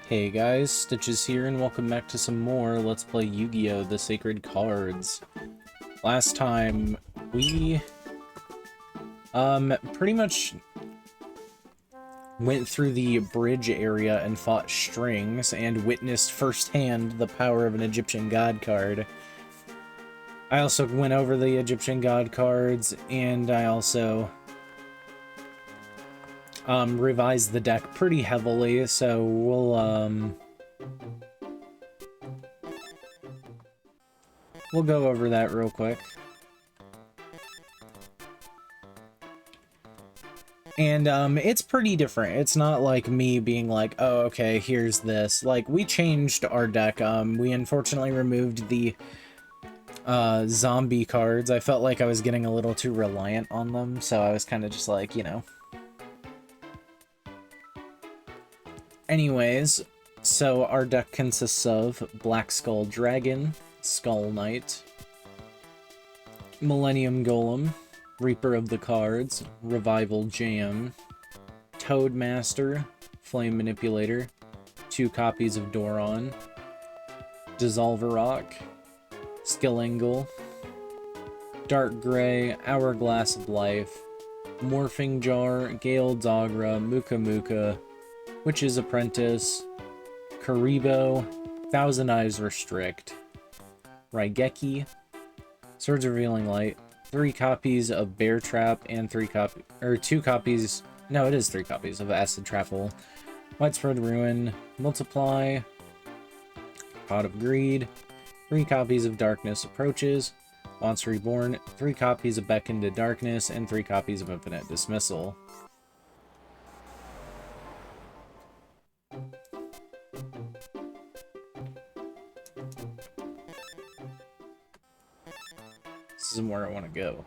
Hey guys, Stitches here, and welcome back to some more Let's Play Yu-Gi-Oh! The Sacred Cards. Last time, we, pretty much went through the bridge area and fought strings, and witnessed firsthand the power of an Egyptian god card. I also went over the Egyptian god cards, and I also revised the deck pretty heavily, so we'll go over that real quick. And it's pretty different. It's not like me being like, oh, okay, here's this. Like, we changed our deck. We unfortunately removed the zombie cards. I felt like I was getting a little too reliant on them, so I was kind of just like, you know. Anyways, so our deck consists of Black Skull Dragon, Skull Knight, Millennium Golem, Reaper of the Cards, Revival Jam, Toad Master, Flame Manipulator, 2 copies of Doron, Dissolver Rock, Skillingle, Dark Gray, Hourglass of Life, Morphing Jar, Gale Dogra, Muka Muka, Witch's Apprentice, Karibo, Thousand Eyes Restrict, Raigeki, Swords Revealing Light, 3 copies of Bear Trap, and 2 copies, no, it is 3 copies of Acid Trapple, Widespread Ruin, Multiply, Pot of Greed, 3 copies of Darkness Approaches, Monster Reborn, 3 copies of Beckon to Darkness, and 3 copies of Infinite Dismissal. This isn't where I want to go.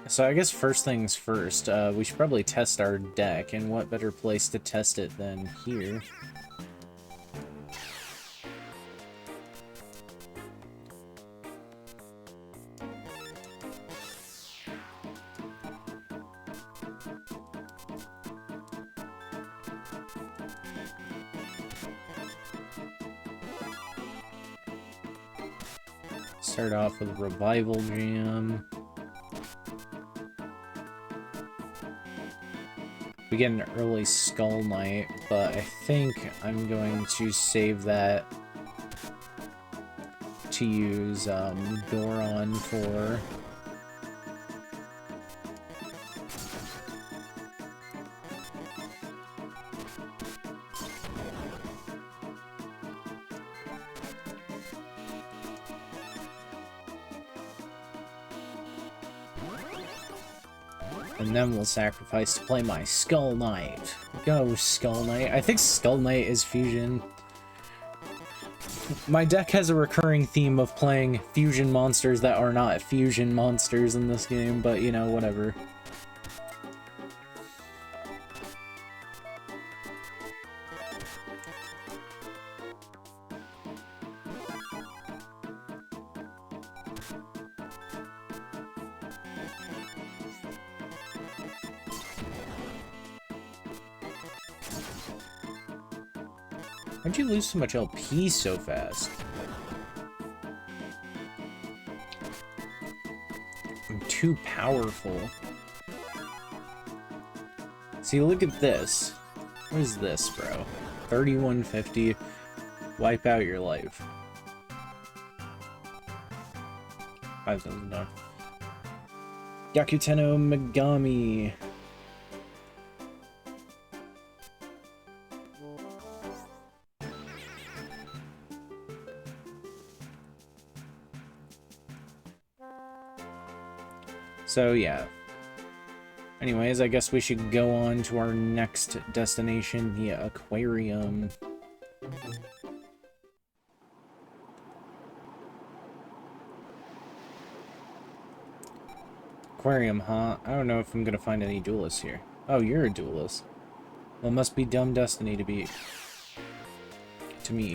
So I guess first things first, we should probably test our deck, and what better place to test it than here? Start off with Revival Jam. We get an early Skull Knight, but I think I'm going to save that to use Doron for. And then we'll sacrifice to play my Skull Knight. Go, Skull Knight. I think Skull Knight is fusion. My deck has a recurring theme of playing fusion monsters that are not fusion monsters in this game, but you know, whatever. How'd you lose so much LP so fast? I'm too powerful. See, look at this. What is this, bro? 3150. Wipe out your life. 5,000 done. Yakuteno Megami. So, yeah. Anyways, I guess we should go on to our next destination, the aquarium. Aquarium, huh? I don't know if I'm gonna find any duelists here. Oh, you're a duelist. Well, it must be dumb destiny to meet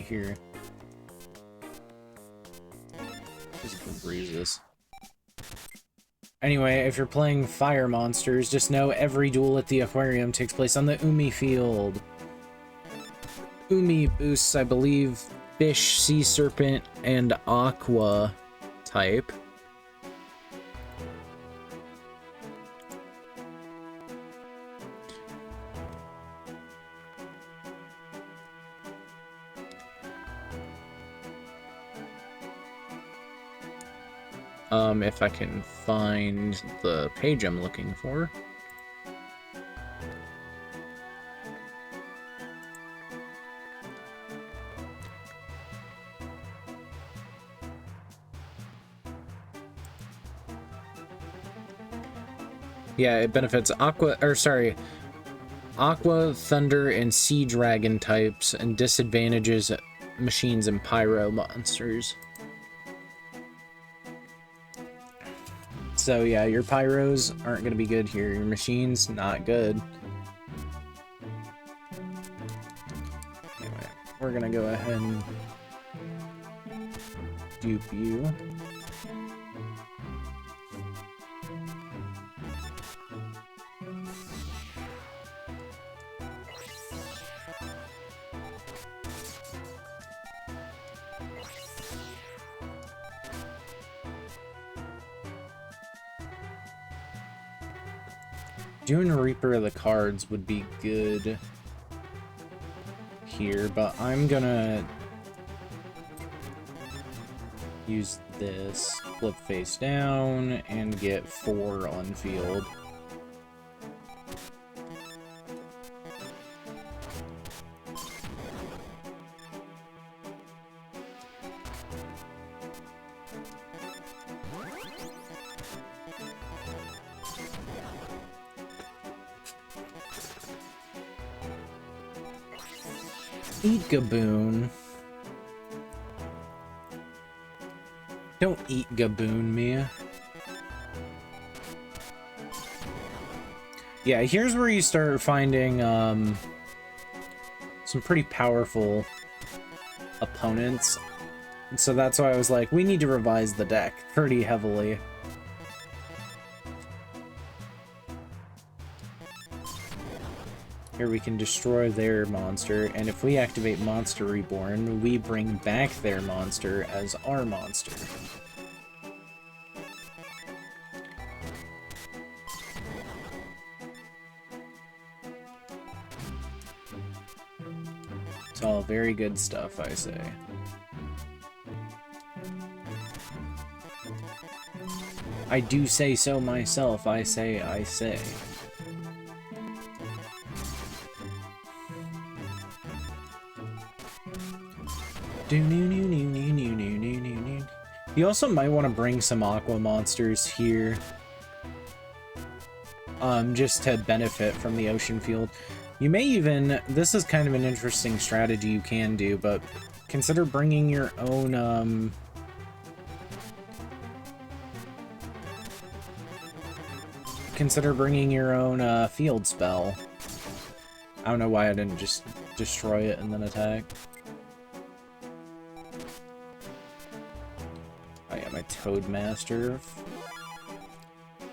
here. Just breeze this. Anyway, if you're playing fire monsters, just know every duel at the aquarium takes place on the Umi field. Umi boosts, I believe, fish, sea serpent, and aqua type. If I can find the page I'm looking for. Yeah, it benefits aqua, thunder, and sea dragon types, and disadvantages machines and pyro monsters. So yeah, your pyros aren't going to be good here. Your machines, not good. Anyway, we're going to go ahead and dupe you. Doing a Reaper of the Cards would be good here, but I'm gonna use this, flip face down, and get 4 on field. Eat Gaboon. Don't eat Gaboon, Mia. Yeah, here's where you start finding some pretty powerful opponents. And so that's why I was like, we need to revise the deck pretty heavily. Here we can destroy their monster, and if we activate Monster Reborn, we bring back their monster as our monster. It's all very good stuff, I say. I do say so myself, I say. You also might want to bring some aqua monsters here. Just to benefit from the ocean field. You may even, this is kind of an interesting strategy you can do, but consider bringing your own, field spell. I don't know why I didn't just destroy it and then attack. Oh yeah, my Toadmaster.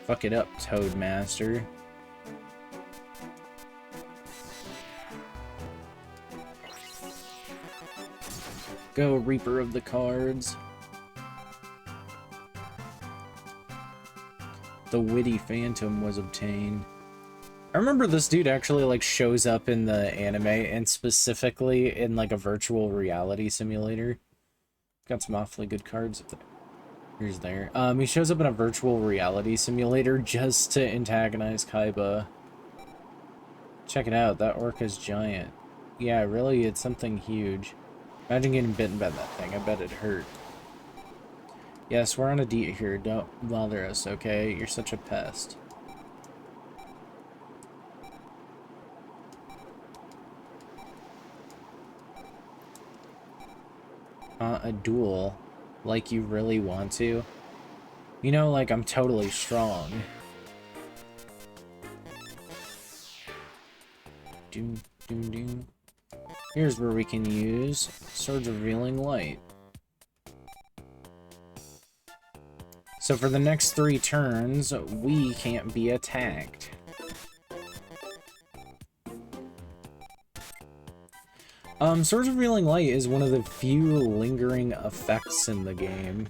Fuck it up, Toadmaster. Go, Reaper of the Cards. The Witty Phantom was obtained. I remember this dude actually, like, shows up in the anime, and specifically in, like, a virtual reality simulator. Got some awfully good cards up there. Here's there. He shows up in a virtual reality simulator just to antagonize Kaiba. Check it out, that orc is giant. Yeah, really, it's something huge. Imagine getting bitten by that thing, I bet it hurt. Yes, we're on a date here, don't bother us, okay? You're such a pest. A duel. Like you really want to? You know, like, I'm totally strong. Doom, doom, doom. Here's where we can use Swords of Revealing Light. So for the next 3 turns, we can't be attacked. Swords of Revealing Light is one of the few lingering effects in the game.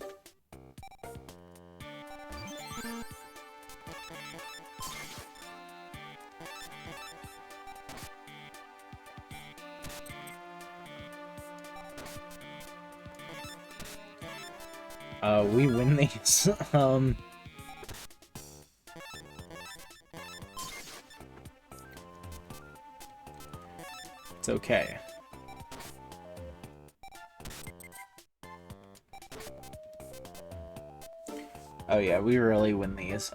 We win these. It's okay. Oh yeah, we really win these.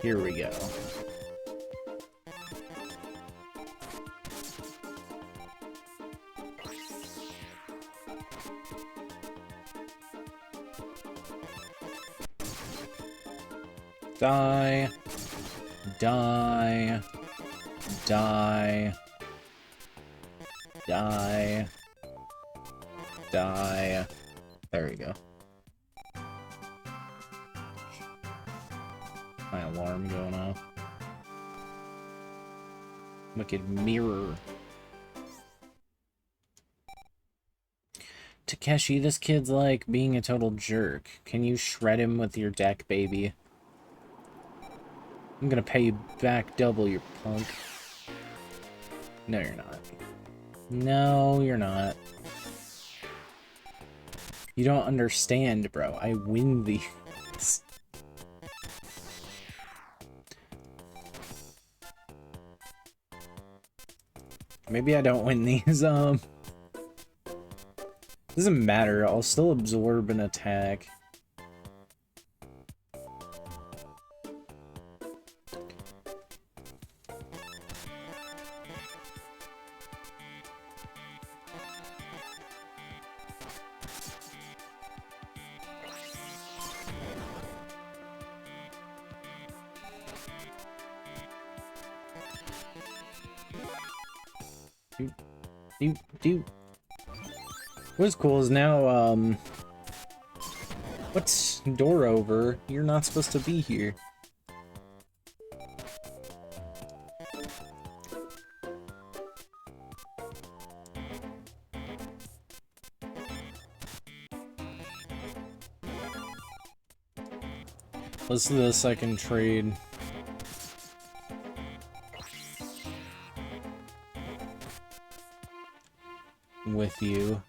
Here we go. Die. Die. Die. Die. Die. There we go. My alarm going off. Wicked mirror. Takeshi, this kid's like being a total jerk. Can you shred him with your deck, baby? I'm gonna pay you back double, you punk. No, you're not. No, you're not. You don't understand, bro. I win these. Maybe I don't win these, Doesn't matter, I'll still absorb an attack. What's cool is now, what's door over? You're not supposed to be here. Let's do this, I can trade. With you.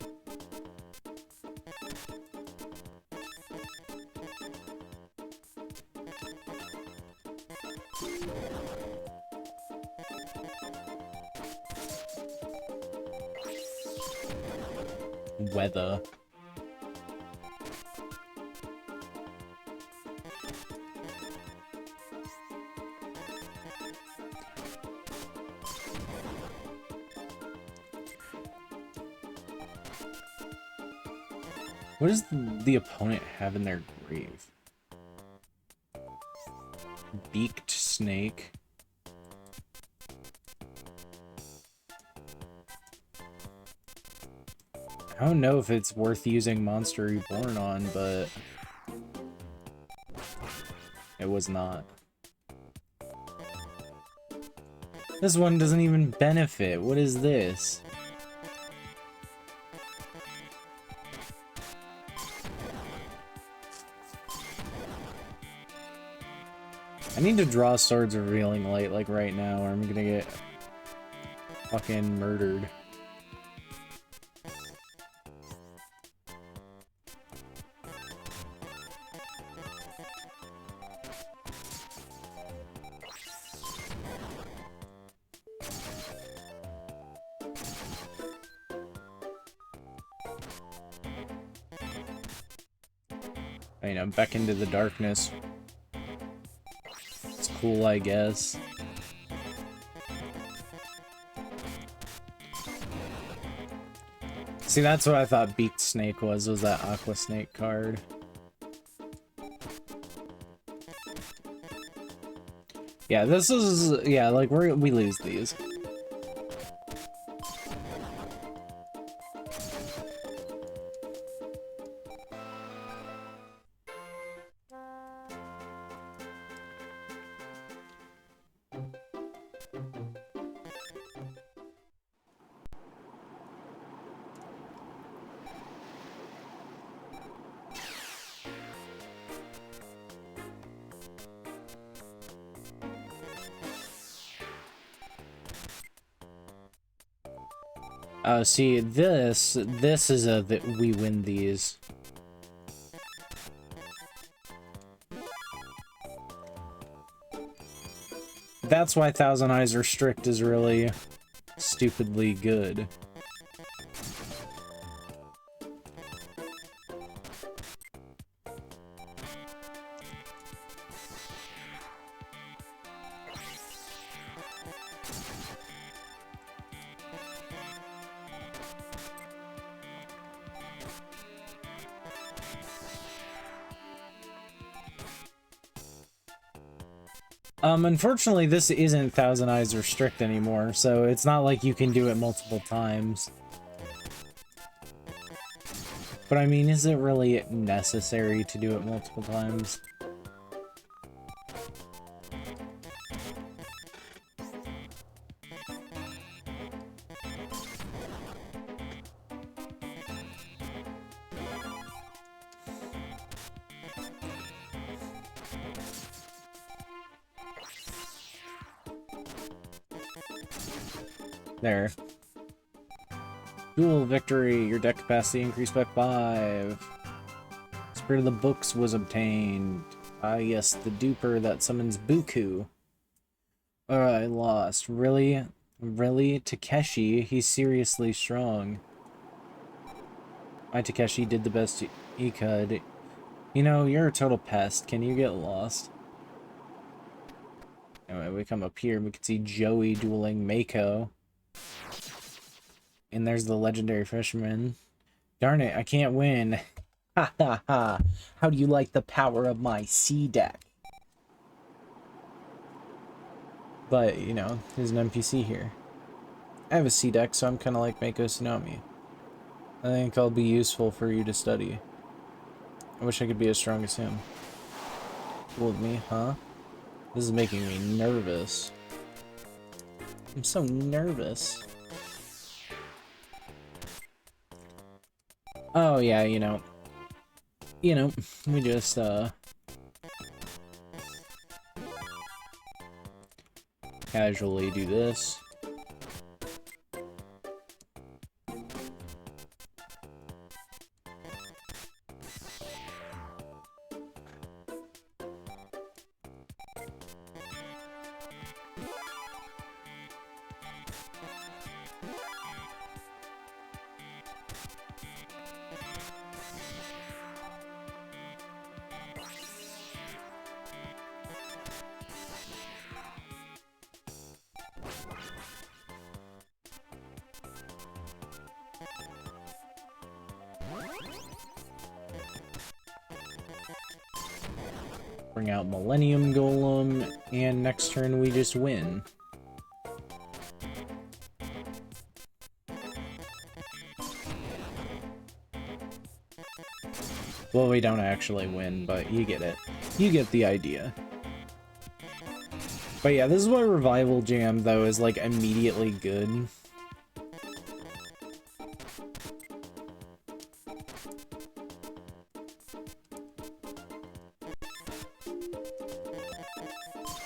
Weather. What does the opponent have in their grave? Beaked snake. I don't know if it's worth using Monster Reborn on, but it was not. This one doesn't even benefit. What is this? I need to draw Swords of Revealing Light, like, right now, or I'm gonna get fucking murdered. You know, back into the darkness. It's cool, I guess. See, that's what I thought Beaked Snake was that Aqua Snake card. Yeah, this is, yeah, like, we lose these. See, this is that we win these. That's why Thousand Eyes Restrict is really stupidly good. Unfortunately, this isn't Thousand Eyes Restrict anymore, so it's not like you can do it multiple times. But I mean, is it really necessary to do it multiple times? There. Duel victory. Your deck capacity increased by 5. Spirit of the Books was obtained. Ah, yes, the duper that summons Buku. I lost. Really? Really? Takeshi? He's seriously strong. My Takeshi did the best he could. You know, you're a total pest. Can you get lost? Anyway, we come up here, we can see Joey dueling Mako. And there's the legendary fisherman. Darn it, I can't win. Ha ha ha. How do you like the power of my C deck? But, you know, there's an NPC here. I have a C deck, so I'm kind of like Mako Tsunami. I think I'll be useful for you to study. I wish I could be as strong as him. Cool with me, huh? This is making me nervous. I'm so nervous. Oh yeah, you know, we just casually do this. Bring out Millennium Golem, and next turn we just win. Well, we don't actually win, but you get it. You get the idea. But yeah, this is why Revival Jam, though, is like immediately good.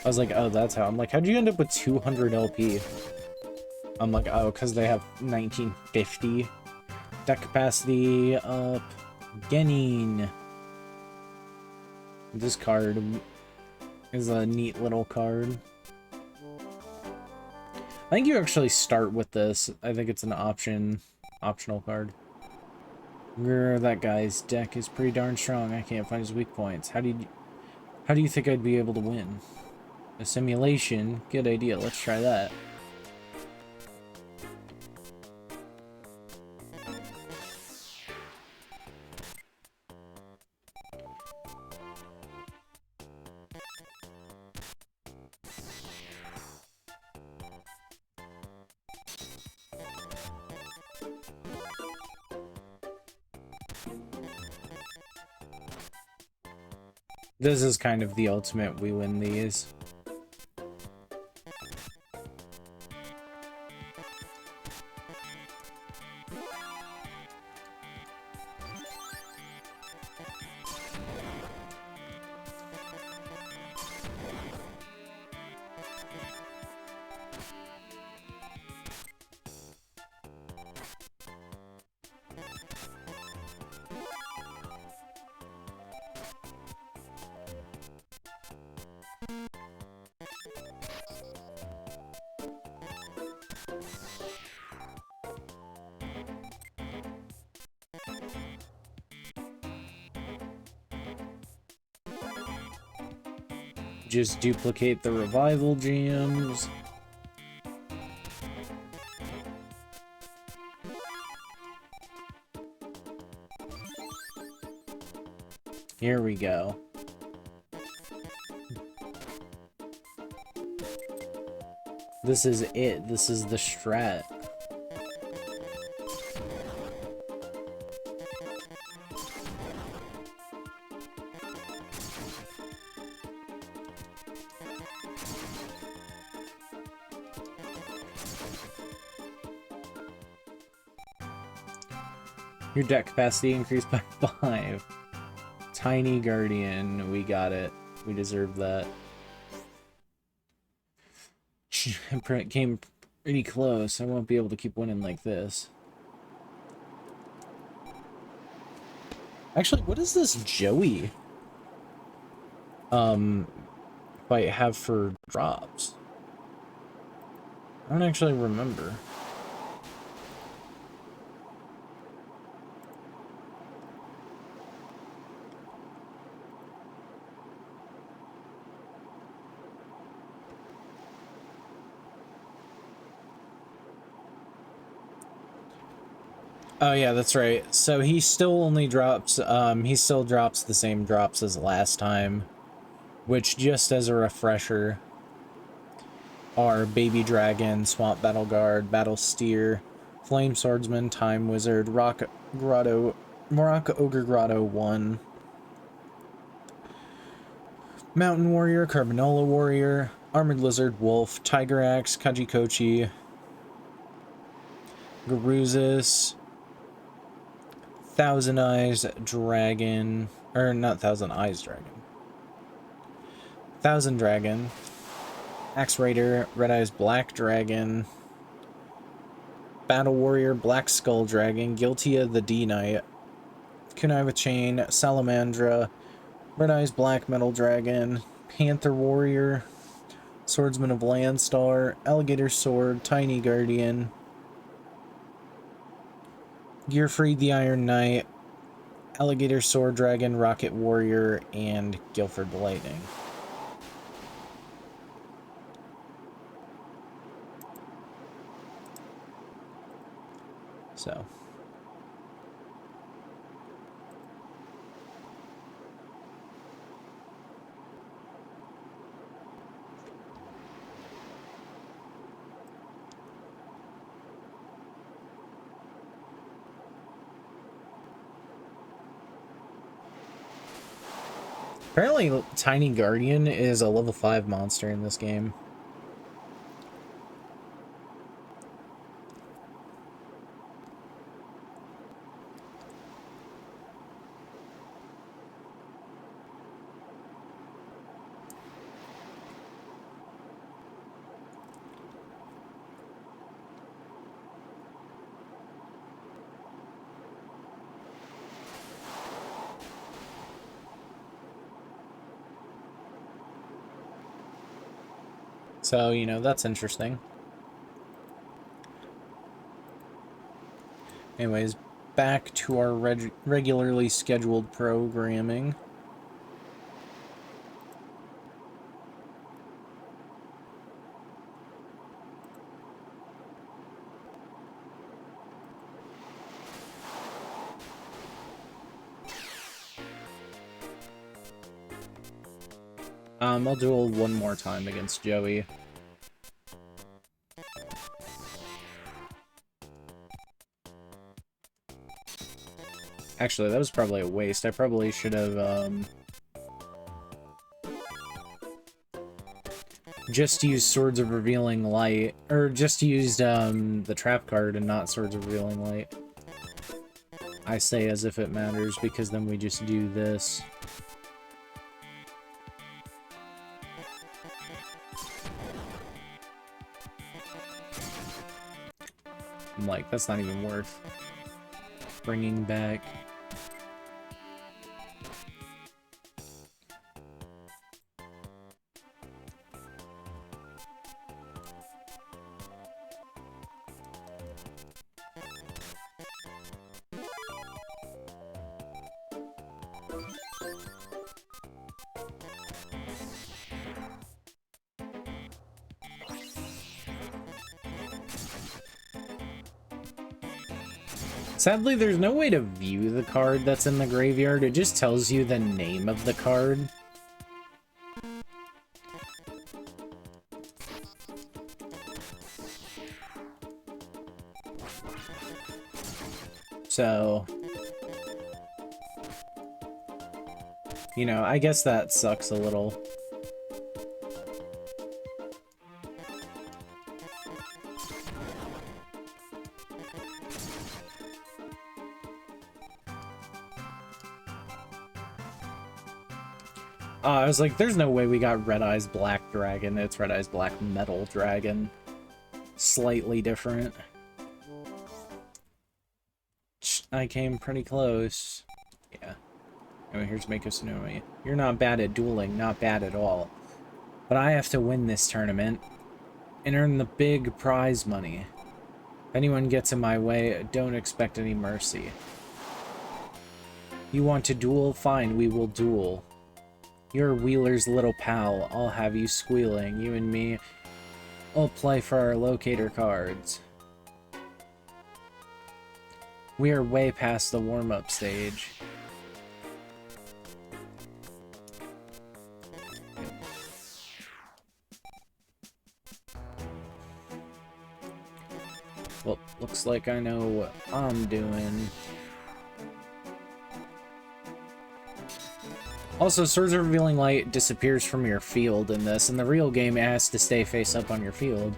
I was like, oh, that's how. I'm like, how'd you end up with 200 LP? I'm like, oh, because they have 1950. Deck capacity up. Genin. This card is a neat little card. I think you actually start with this. I think it's an optional card. Grr, that guy's deck is pretty darn strong. I can't find his weak points. How do you think I'd be able to win? A simulation? Good idea. Let's try that. This is kind of the ultimate we win these. Just duplicate the revival gems. Here we go. This is it. This is the strat. Your deck capacity increased by 5. Tiny Guardian, we got it. We deserve that. It came pretty close. I won't be able to keep winning like this. Actually, what is this Joey fight have for drops? I don't actually remember. Oh yeah, that's right. So he still only drops, he still drops the same drops as last time, which, just as a refresher, are Baby Dragon, Swamp Battle Guard, Battle Steer, Flame Swordsman, Time Wizard, Rock Ogre Grotto 1, Mountain Warrior, Carbanola Warrior, Armored Lizard, Wolf, Tiger Axe, Kajikochi, Garuzis, Thousand Eyes Dragon, or not Thousand Eyes Dragon, Thousand Dragon, Axe Raider, Red Eyes Black Dragon, Battle Warrior, Black Skull Dragon, Guiltia the D-Knight, Kunai with Chain, Salamandra, Red Eyes Black Metal Dragon, Panther Warrior, Swordsman of Landstar, Alligator Sword, Tiny Guardian, Gearfried the Iron Knight, Alligator Sword Dragon, Rocket Warrior, and Guilford the Lightning. So. Apparently, Tiny Guardian is a level 5 monster in this game. So, you know, that's interesting. Anyways, back to our regularly scheduled programming. I'll duel one more time against Joey. Actually, that was probably a waste. I probably should have, just used Swords of Revealing Light, or just used, the trap card and not Swords of Revealing Light. I say as if it matters, because then we just do this. I'm like, that's not even worth bringing back. Sadly, there's no way to view the card that's in the graveyard. It just tells you the name of the card. So, you know, I guess that sucks a little. I was like, there's no way we got Red Eyes Black Dragon. It's Red Eyes Black Metal Dragon. Slightly different. I came pretty close. Yeah. Anyway, here's Mako Tsunami. You're not bad at dueling, not bad at all. But I have to win this tournament and earn the big prize money. If anyone gets in my way, don't expect any mercy. You want to duel? Fine, we will duel. You're Wheeler's little pal. I'll have you squealing. You and me, I'll play for our locator cards. We are way past the warm-up stage. Well, looks like I know what I'm doing. Also, Swords of Revealing Light disappears from your field in this. In the real game, it has to stay face up on your field.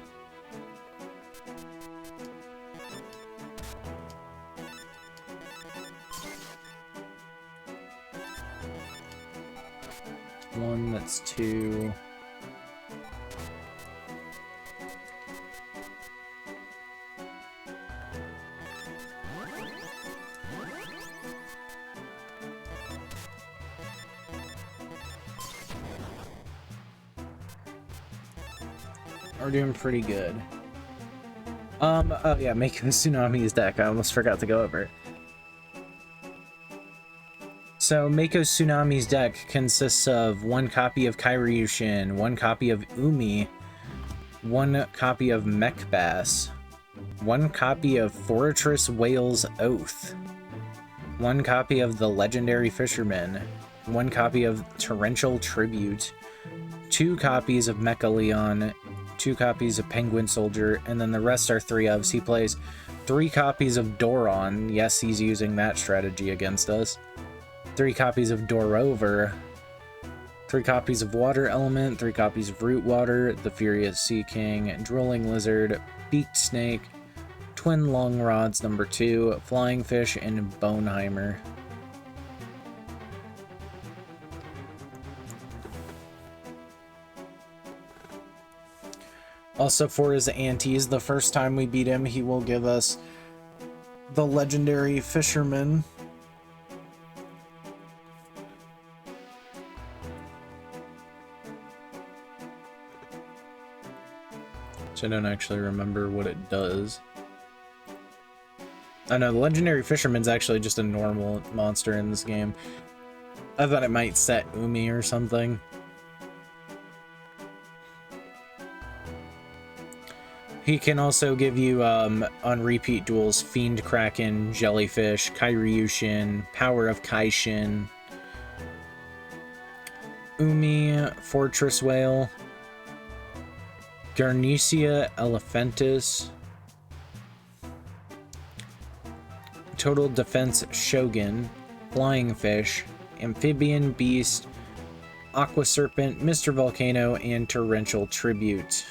One, that's two. We're doing pretty good. Oh yeah, Mako Tsunami's deck. I almost forgot to go over it. So, Mako Tsunami's deck consists of one copy of Kairyushin, one copy of Umi, one copy of Mech Bass, one copy of Fortress Whale's Oath, one copy of the Legendary Fisherman, one copy of Torrential Tribute, two copies of Mecha Leon, two copies of Penguin Soldier, and then the rest are 3 ofs. He plays 3 copies of Doron. Yes, he's using that strategy against us. 3 copies of Dorover. 3 copies of Water Element. 3 copies of Root Water. The Furious Sea King. Drooling Lizard. Beaked Snake. Twin Long Rods number 2. Flying Fish. And Boneheimer. Also, for his antes, the first time we beat him, he will give us the Legendary Fisherman. Which I don't actually remember what it does. I know, the legendary fisherman's actually just a normal monster in this game. I thought it might set Umi or something. He can also give you, on repeat duels, Fiend Kraken, Jellyfish, Kairyushin, Power of Kaishin, Umi, Fortress Whale, Garnecia Elephantis, Total Defense Shogun, Flying Fish, Amphibian Beast, Aqua Serpent, Mr. Volcano, and Torrential Tribute.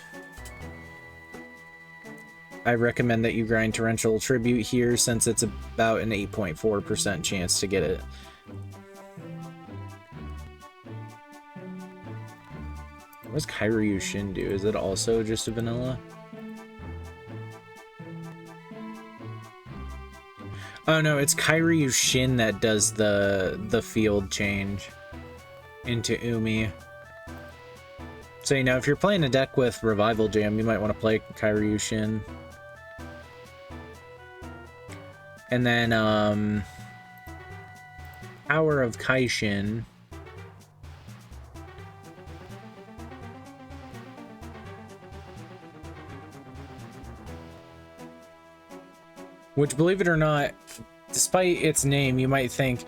I recommend that you grind Torrential Tribute here since it's about an 8.4% chance to get it. What does Kairyushin do? Is it also just a vanilla? Oh no, it's Kairyushin that does the field change into Umi. So, you know, if you're playing a deck with Revival Jam, you might want to play Kairyushin. And then, Power of Kaishin. Which, believe it or not, despite its name, you might think,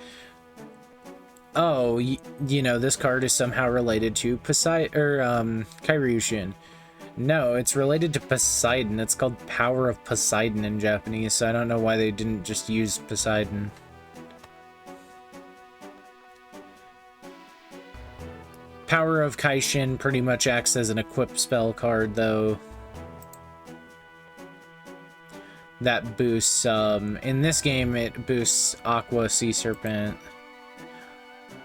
oh, you know, this card is somehow related to Kairyushin. No, it's related to Poseidon. It's called Power of Poseidon in Japanese, so I don't know why they didn't just use Poseidon. Power of Kaishin pretty much acts as an equip spell card, though. That boosts, in this game, it boosts Aqua, Sea Serpent.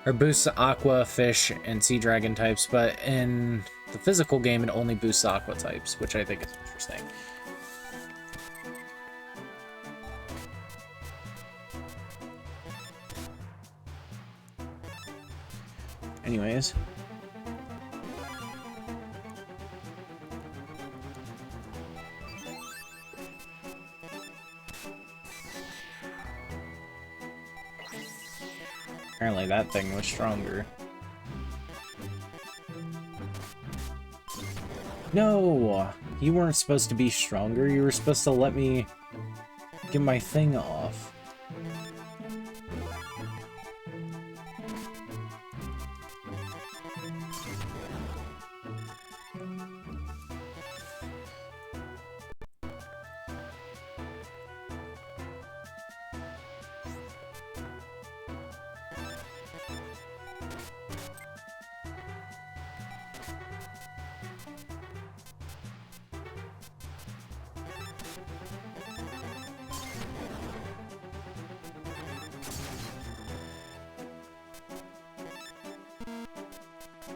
Or boosts Aqua, Fish, and Sea Dragon types, but in the physical game, it only boosts Aqua types, which I think is interesting. Anyways. Apparently that thing was stronger. No! You weren't supposed to be stronger. You were supposed to let me get my thing off.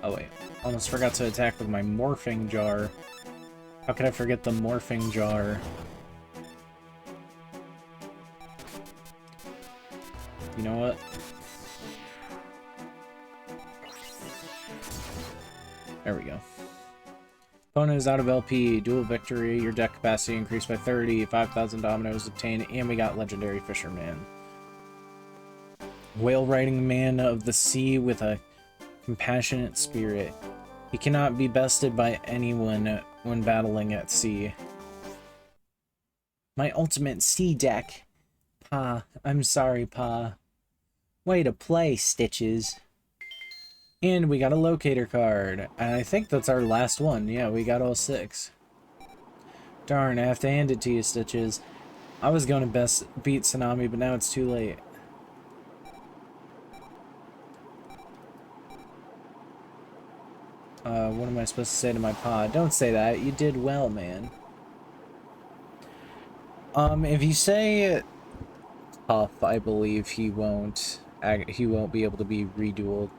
Oh wait, almost forgot to attack with my morphing jar. How could I forget the morphing jar? You know what? There we go. Opponent is out of LP, dual victory, your deck capacity increased by 30, 5,000 dominoes obtained, and we got Legendary Fisherman. Whale-riding man of the sea with a compassionate spirit. He cannot be bested by anyone when battling at sea. My ultimate sea deck. Pa, I'm sorry, Pa. Way to play, Stitches. And we got a locator card. And I think that's our last one. Yeah, we got all 6. Darn, I have to hand it to you, Stitches. I was going to beat Tsunami, but now it's too late. What am I supposed to say to my Pa? Don't say that. You did well, man. If you say tough, I believe he won't be able to be redueled.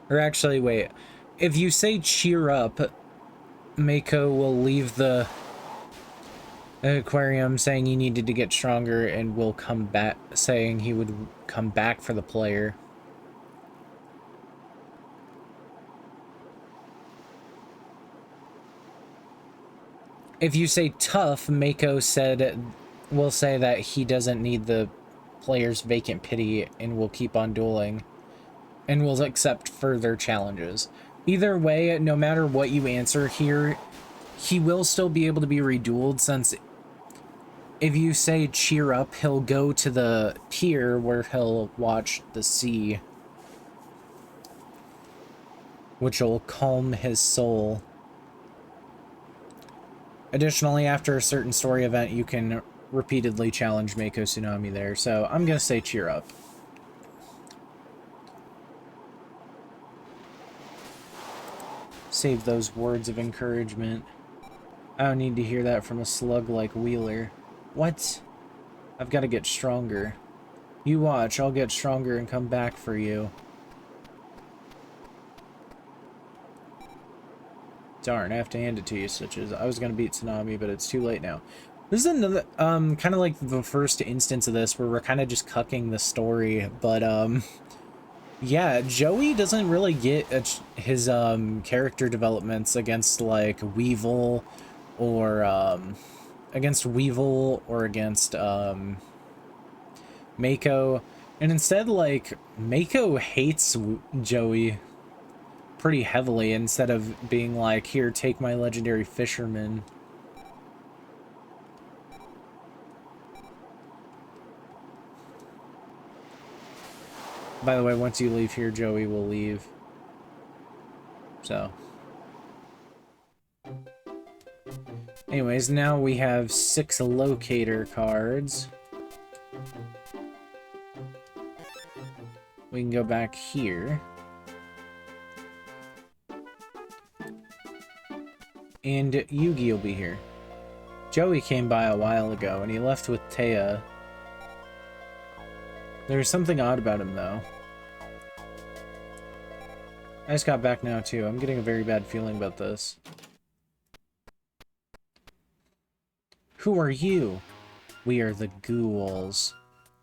Or actually, wait. If you say cheer up, Mako will leave the aquarium saying you needed to get stronger and will come back, saying he would come back for the player. If you say tough, Mako will say that he doesn't need the player's vacant pity and will keep on dueling and will accept further challenges. Either way, no matter what you answer here, he will still be able to be redueled, since if you say cheer up, he'll go to the pier where he'll watch the sea, which will calm his soul. Additionally, after a certain story event, you can repeatedly challenge Mako Tsunami there, so I'm gonna say cheer up. Save those words of encouragement. I don't need to hear that from a slug like Wheeler. What? I've got to get stronger. You watch, I'll get stronger and come back for you. Darn, I have to hand it to you, Stitches. I was going to beat Tsunami, but it's too late now. This is another, kind of like the first instance of this where we're kind of just cucking the story, but, yeah, Joey doesn't really get his, character developments against, like, Weevil, or, against, Mako, and instead, like, Mako hates Joey pretty heavily, instead of being like, here, take my legendary fisherman. By the way, once you leave here, Joey will leave. So. Anyways, now we have 6 locator cards. We can go back here. And YuGiOh will be here. Joey came by a while ago, and he left with Taya. There's something odd about him, though. I just got back now, too. I'm getting a very bad feeling about this. Who are you? We are the Ghouls.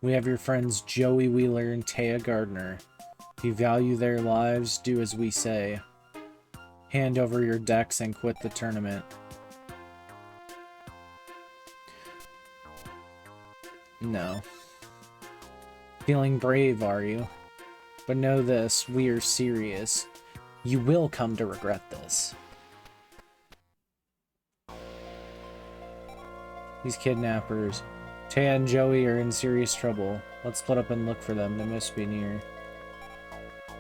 We have your friends Joey Wheeler and Taya Gardner. If you value their lives, do as we say. Hand over your decks and quit the tournament. No. Feeling brave, are you? But know this, we are serious. You will come to regret this. These kidnappers. Taya and Joey are in serious trouble. Let's split up and look for them. They must be near.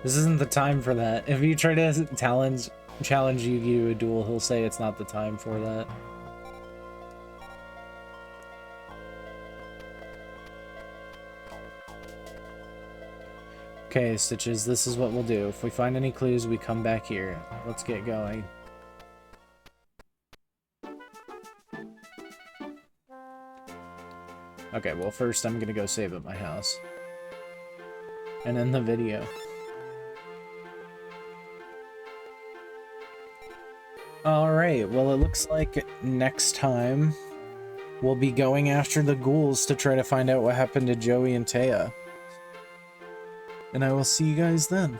This isn't the time for that. If you try to challenge YuGiOh a duel, he'll say it's not the time for that. Okay, Stitches, this is what we'll do. If we find any clues, we come back here. Let's get going. Okay, well first I'm gonna go save at my house. And end the video. Alright, well it looks like next time we'll be going after the ghouls to try to find out what happened to Joey and Taya. And I will see you guys then.